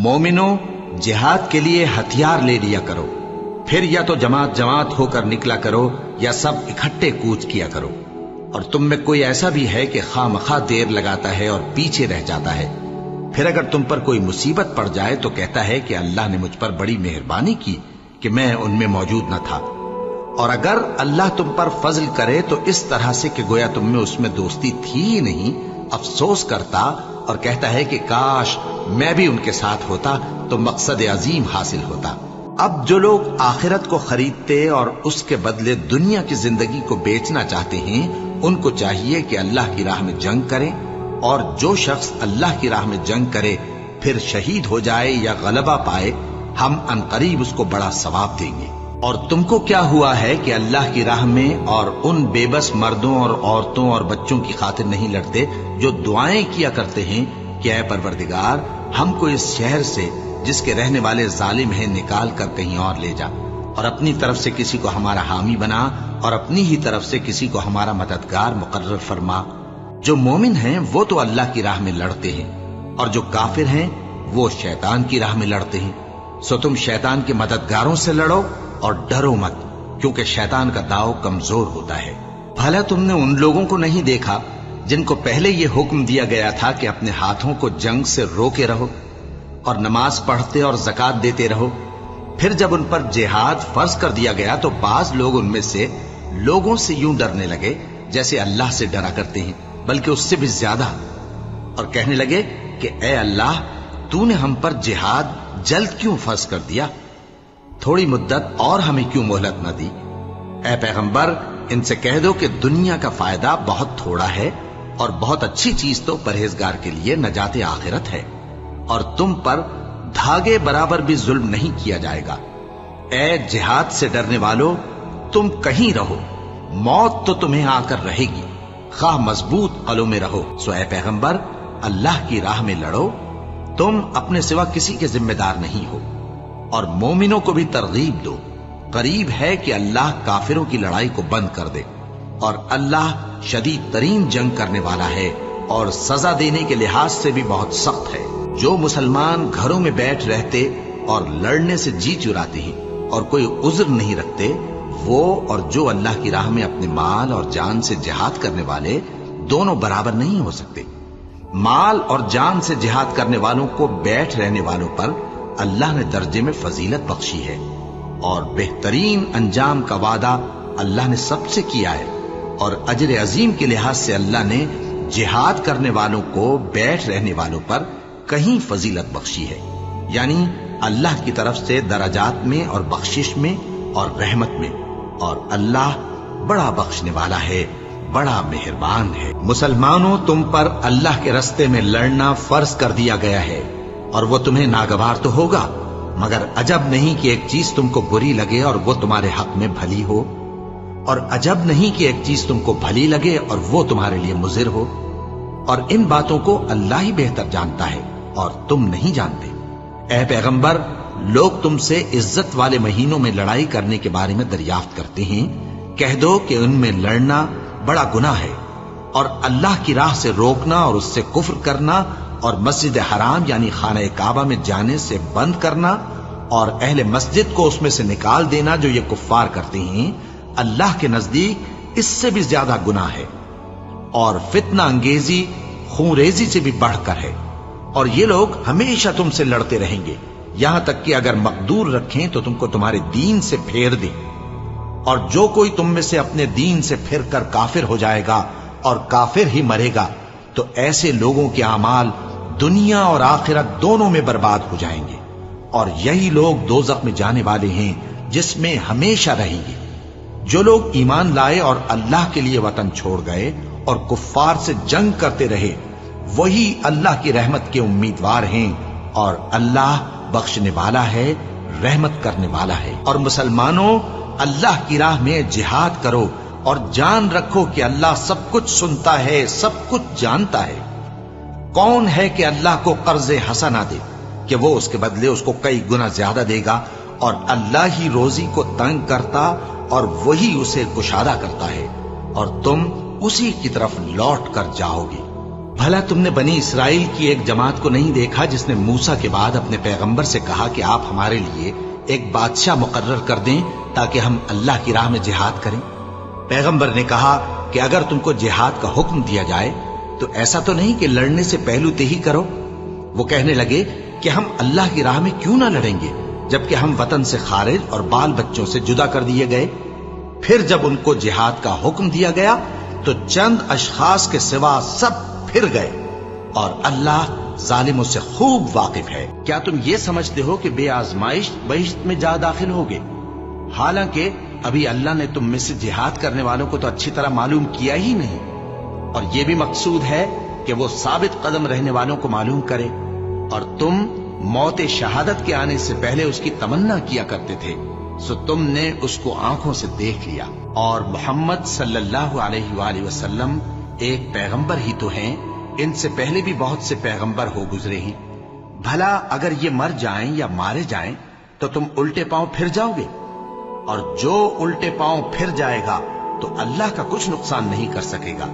مومنو، جہاد کے لیے ہتھیار لے لیا کرو، پھر یا تو جماعت جماعت ہو کر نکلا کرو یا سب اکٹھے کوچ کیا کرو۔ اور تم میں کوئی ایسا بھی ہے کہ خواہ مخواہ دیر لگاتا ہے اور پیچھے رہ جاتا ہے، پھر اگر تم پر کوئی مصیبت پڑ جائے تو کہتا ہے کہ اللہ نے مجھ پر بڑی مہربانی کی کہ میں ان میں موجود نہ تھا۔ اور اگر اللہ تم پر فضل کرے تو اس طرح سے کہ گویا تم میں اس میں دوستی تھی ہی نہیں، افسوس کرتا اور کہتا ہے کہ کاش میں بھی ان کے ساتھ ہوتا تو مقصد عظیم حاصل ہوتا۔ اب جو لوگ آخرت کو خریدتے اور اس کے بدلے دنیا کی زندگی کو بیچنا چاہتے ہیں، ان کو چاہیے کہ اللہ کی راہ میں جنگ کریں، اور جو شخص اللہ کی راہ میں جنگ کرے پھر شہید ہو جائے یا غلبہ پائے، ہم عنقریب اس کو بڑا ثواب دیں گے۔ اور تم کو کیا ہوا ہے کہ اللہ کی راہ میں اور ان بے بس مردوں اور عورتوں اور بچوں کی خاطر نہیں لڑتے جو دعائیں کیا کرتے ہیں کہ اے پروردگار، ہم کو اس شہر سے جس کے رہنے والے ظالم ہیں نکال کر کہیں اور لے جا، اور اپنی طرف سے کسی کو ہمارا حامی بنا اور اپنی ہی طرف سے کسی کو ہمارا مددگار مقرر فرما۔ جو مومن ہیں وہ تو اللہ کی راہ میں لڑتے ہیں، اور جو کافر ہیں وہ شیطان کی راہ میں لڑتے ہیں، سو تم شیطان کے مددگاروں سے لڑو اور ڈرو مت، کیونکہ شیطان کا داؤ کمزور ہوتا ہے۔ بھلا تم نے ان لوگوں کو نہیں دیکھا جن کو پہلے یہ حکم دیا گیا تھا کہ اپنے ہاتھوں کو جنگ سے روکے رہو اور نماز پڑھتے اور زکوٰۃ دیتے رہو؟ پھر جب ان پر جہاد فرض کر دیا گیا تو بعض لوگ ان میں سے لوگوں سے یوں ڈرنے لگے جیسے اللہ سے ڈرا کرتے ہیں، بلکہ اس سے بھی زیادہ، اور کہنے لگے کہ اے اللہ، تو نے ہم پر جہاد جلد کیوں فرض کر دیا؟ تھوڑی مدت اور ہمیں کیوں مہلت نہ دی؟ اے پیغمبر، ان سے کہہ دو کہ دنیا کا فائدہ بہت تھوڑا ہے، اور بہت اچھی چیز تو پرہیزگار کے لیے نجات آخرت ہے، اور تم پر دھاگے برابر بھی ظلم نہیں کیا جائے گا۔ اے جہاد سے ڈرنے والو، تم کہیں رہو، موت تو تمہیں آ کر رہے گی، خواہ مضبوط قلعوں میں رہو۔ سو اے پیغمبر، اللہ کی راہ میں لڑو، تم اپنے سوا کسی کے ذمہ دار نہیں ہو، اور مومنوں کو بھی ترغیب دو۔ قریب ہے کہ اللہ کافروں کی لڑائی کو بند کر دے، اور اللہ شدید ترین جنگ کرنے والا ہے اور سزا دینے کے لحاظ سے بھی بہت سخت ہے۔ جو مسلمان گھروں میں بیٹھ رہتے اور لڑنے سے جی چراتے ہیں اور کوئی عذر نہیں رکھتے، وہ اور جو اللہ کی راہ میں اپنے مال اور جان سے جہاد کرنے والے دونوں برابر نہیں ہو سکتے۔ مال اور جان سے جہاد کرنے والوں کو بیٹھ رہنے والوں پر اللہ نے درجے میں فضیلت بخشی ہے، اور بہترین انجام کا وعدہ اللہ نے سب سے کیا ہے، اور اجر عظیم کے لحاظ سے اللہ نے جہاد کرنے والوں کو بیٹھ رہنے والوں پر کہیں فضیلت بخشی ہے، یعنی اللہ کی طرف سے درجات میں اور بخشش میں اور رحمت میں، اور اللہ بڑا بخشنے والا ہے، بڑا مہربان ہے۔ مسلمانوں، تم پر اللہ کے رستے میں لڑنا فرض کر دیا گیا ہے، اور وہ تمہیں ناگوار تو ہوگا، مگر عجب نہیں کہ ایک چیز تم کو بری لگے اور وہ تمہارے حق میں بھلی ہو، اور عجب نہیں کہ ایک چیز تم کو بھلی لگے اور وہ تمہارے لیے مضر ہو، اور ان باتوں کو اللہ ہی بہتر جانتا ہے اور تم نہیں جانتے۔ اے پیغمبر، لوگ تم سے عزت والے مہینوں میں لڑائی کرنے کے بارے میں دریافت کرتے ہیں، کہہ دو کہ ان میں لڑنا بڑا گناہ ہے، اور اللہ کی راہ سے روکنا اور اس سے کفر کرنا اور مسجد حرام یعنی خانہ کعبہ میں جانے سے بند کرنا اور اہل مسجد کو اس میں سے نکال دینا جو یہ کفار کرتے ہیں، اللہ کے نزدیک اس سے بھی زیادہ گناہ ہے، اور فتنہ انگیزی خون ریزی سے بھی بڑھ کر ہے، اور یہ لوگ ہمیشہ تم سے لڑتے رہیں گے، یہاں تک کہ اگر مقدور رکھیں تو تم کو تمہارے دین سے پھیر دیں، اور جو کوئی تم میں سے اپنے دین سے پھر کر کافر ہو جائے گا اور کافر ہی مرے گا تو ایسے لوگوں کے اعمال دنیا اور آخرت دونوں میں برباد ہو جائیں گے، اور یہی لوگ دوزخ میں جانے والے ہیں جس میں ہمیشہ رہیں گے۔ جو لوگ ایمان لائے اور اللہ کے لیے وطن چھوڑ گئے اور کفار سے جنگ کرتے رہے، وہی اللہ کی رحمت کے امیدوار ہیں، اور اللہ بخشنے والا ہے، رحمت کرنے والا ہے۔ اور مسلمانوں، اللہ کی راہ میں جہاد کرو اور جان رکھو کہ اللہ سب کچھ سنتا ہے، سب کچھ جانتا ہے۔ کون ہے کہ اللہ کو قرض حسنہ دے کہ وہ اس کے بدلے اس کو کئی گنا زیادہ دے گا، اور اللہ ہی روزی کو تنگ کرتا اور وہی اسے کشادہ کرتا ہے، اور تم اسی کی طرف لوٹ کر جاؤ گے۔ بھلا تم نے بنی اسرائیل کی ایک جماعت کو نہیں دیکھا جس نے موسیٰ کے بعد اپنے پیغمبر سے کہا کہ آپ ہمارے لیے ایک بادشاہ مقرر کر دیں تاکہ ہم اللہ کی راہ میں جہاد کریں؟ پیغمبر نے کہا کہ اگر تم کو جہاد کا حکم دیا جائے تو ایسا تو نہیں کہ لڑنے سے پہلو تہی کرو۔ وہ کہنے لگے کہ ہم اللہ کی راہ میں کیوں نہ لڑیں گے جبکہ ہم وطن سے خارج اور بال بچوں سے جدا کر دیے گئے۔ پھر جب ان کو جہاد کا حکم دیا گیا تو چند اشخاص کے سوا سب پھر گئے، اور اللہ ظالموں سے خوب واقف ہے۔ کیا تم یہ سمجھتے ہو کہ بے آزمائش بہشت میں جا داخل ہوگے؟ حالانکہ ابھی اللہ نے تم میں سے جہاد کرنے والوں کو تو اچھی طرح معلوم کیا ہی نہیں، اور یہ بھی مقصود ہے کہ وہ ثابت قدم رہنے والوں کو معلوم کرے، اور تم موت شہادت کے آنے سے پہلے اس کی تمنا کیا کرتے تھے، سو تم نے اس کو آنکھوں سے دیکھ لیا۔ اور محمد صلی اللہ علیہ وآلہ وسلم ایک پیغمبر ہی تو ہیں، ان سے پہلے بھی بہت سے پیغمبر ہو گزرے ہیں۔ بھلا اگر یہ مر جائیں یا مارے جائیں تو تم الٹے پاؤں پھر جاؤ گے؟ اور جو الٹے پاؤں پھر جائے گا تو اللہ کا کچھ نقصان نہیں کر سکے گا،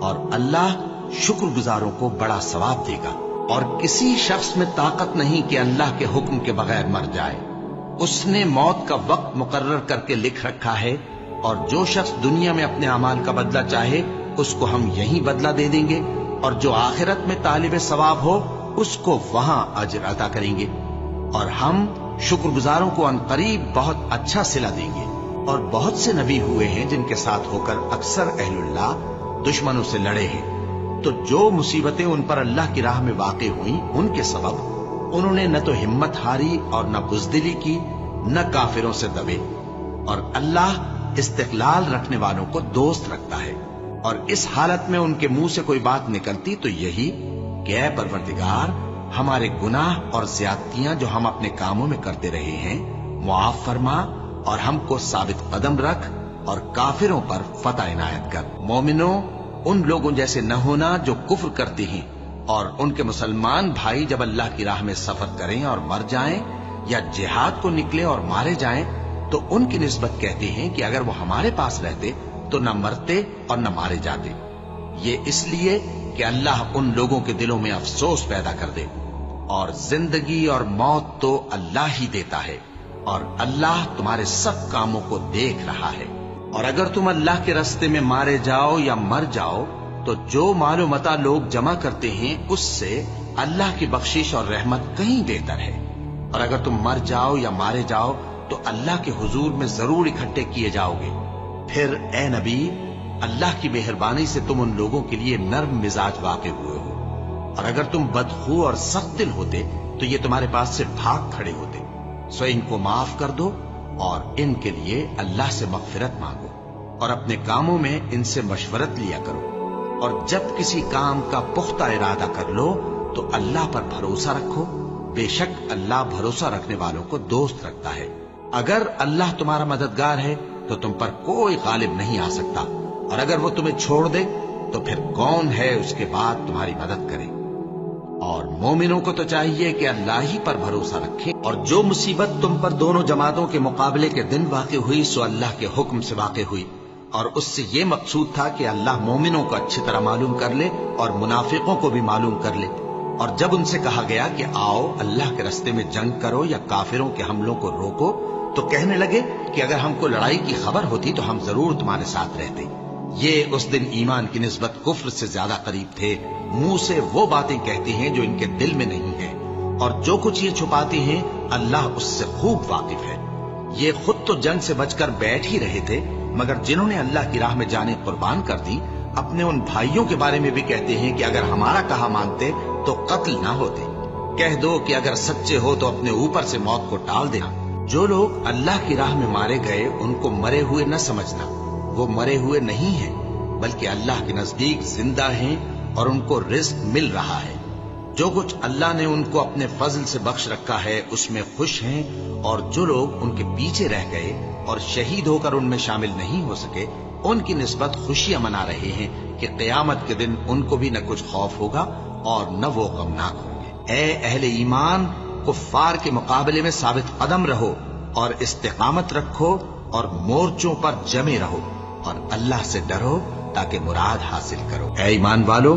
اور اللہ شکر گزاروں کو بڑا ثواب دے گا۔ اور کسی شخص میں طاقت نہیں کہ اللہ کے حکم کے بغیر مر جائے، اس نے موت کا وقت مقرر کر کے لکھ رکھا ہے، اور جو شخص دنیا میں اپنے اعمال کا بدلہ چاہے اس کو ہم یہیں بدلہ دے دیں گے، اور جو آخرت میں طالب ثواب ہو اس کو وہاں اجر عطا کریں گے، اور ہم شکر گزاروں کو عنقریب بہت اچھا صلہ دیں گے۔ اور بہت سے نبی ہوئے ہیں جن کے ساتھ ہو کر اکثر اہل اللہ دشمنوں سے لڑے ہیں، تو جو مصیبتیں ان پر اللہ کی راہ میں واقع ہوئیں ان کے سبب انہوں نے نہ تو ہمت ہاری اور نہ بزدلی کی، نہ کافروں سے دبے، اور اللہ استقلال رکھنے والوں کو دوست رکھتا ہے۔ اور اس حالت میں ان کے منہ سے کوئی بات نکلتی تو یہی کہ اے پروردگار، ہمارے گناہ اور زیادتیاں جو ہم اپنے کاموں میں کرتے رہے ہیں معاف فرما، اور ہم کو ثابت قدم رکھ، اور کافروں پر فتح عنایت کر۔ مومنوں، ان لوگوں جیسے نہ ہونا جو کفر کرتے ہیں، اور ان کے مسلمان بھائی جب اللہ کی راہ میں سفر کریں اور مر جائیں، یا جہاد کو نکلے اور مارے جائیں، تو ان کی نسبت کہتے ہیں کہ اگر وہ ہمارے پاس رہتے تو نہ مرتے اور نہ مارے جاتے۔ یہ اس لیے کہ اللہ ان لوگوں کے دلوں میں افسوس پیدا کر دے، اور زندگی اور موت تو اللہ ہی دیتا ہے، اور اللہ تمہارے سب کاموں کو دیکھ رہا ہے۔ اور اگر تم اللہ کے راستے میں مارے جاؤ یا مر جاؤ تو جو مال و متاع لوگ جمع کرتے ہیں اس سے اللہ کی بخشش اور رحمت کہیں بہتر ہے، اور اگر تم مر جاؤ یا مارے جاؤ تو اللہ کے حضور میں ضرور اکٹھے کیے جاؤ گے۔ پھر اے نبی، اللہ کی مہربانی سے تم ان لوگوں کے لیے نرم مزاج واقع ہوئے ہو، اور اگر تم بدخو اور سخت دل ہوتے تو یہ تمہارے پاس سے بھاگ کھڑے ہوتے، سو ان کو معاف کر دو اور ان کے لیے اللہ سے مغفرت مانگو، اور اپنے کاموں میں ان سے مشورت لیا کرو، اور جب کسی کام کا پختہ ارادہ کر لو تو اللہ پر بھروسہ رکھو، بے شک اللہ بھروسہ رکھنے والوں کو دوست رکھتا ہے۔ اگر اللہ تمہارا مددگار ہے تو تم پر کوئی غالب نہیں آ سکتا، اور اگر وہ تمہیں چھوڑ دے تو پھر کون ہے اس کے بعد تمہاری مدد کرے۔ اور مومنوں کو تو چاہیے کہ اللہ ہی پر بھروسہ رکھیں، اور جو مصیبت تم پر دونوں جماعتوں کے مقابلے کے دن واقع ہوئی سو اللہ کے حکم سے واقع ہوئی، اور اس سے یہ مقصود تھا کہ اللہ مومنوں کو اچھی طرح معلوم کر لے اور منافقوں کو بھی معلوم کر لے۔ اور جب ان سے کہا گیا کہ آؤ اللہ کے راستے میں جنگ کرو یا کافروں کے حملوں کو روکو، تو کہنے لگے کہ اگر ہم کو لڑائی کی خبر ہوتی تو ہم ضرور تمہارے ساتھ رہتے۔ یہ اس دن ایمان کی نسبت کفر سے زیادہ قریب تھے، منہ سے وہ باتیں کہتے ہیں جو ان کے دل میں نہیں ہیں، اور جو کچھ یہ چھپاتے ہیں اللہ اس سے خوب واقف ہے۔ یہ خود تو جنگ سے بچ کر بیٹھ ہی رہے تھے، مگر جنہوں نے اللہ کی راہ میں جانیں قربان کر دی اپنے ان بھائیوں کے بارے میں بھی کہتے ہیں کہ اگر ہمارا کہا مانتے تو قتل نہ ہوتے۔ کہہ دو کہ اگر سچے ہو تو اپنے اوپر سے موت کو ٹال دینا۔ جو لوگ اللہ کی راہ میں مارے گئے ان کو مرے ہوئے نہ سمجھنا، وہ مرے ہوئے نہیں ہیں بلکہ اللہ کے نزدیک زندہ ہیں اور ان کو رزق مل رہا ہے۔ جو کچھ اللہ نے ان کو اپنے فضل سے بخش رکھا ہے اس میں خوش ہیں، اور جو لوگ ان کے پیچھے رہ گئے اور شہید ہو کر ان میں شامل نہیں ہو سکے ان کی نسبت خوشیاں منا رہے ہیں کہ قیامت کے دن ان کو بھی نہ کچھ خوف ہوگا اور نہ وہ غمناک ہوں گے۔ اے اہل ایمان، کفار کے مقابلے میں ثابت قدم رہو اور استقامت رکھو اور مورچوں پر جمے رہو، اور اللہ سے ڈرو تاکہ مراد حاصل کرو۔ اے ایمان والو،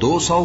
200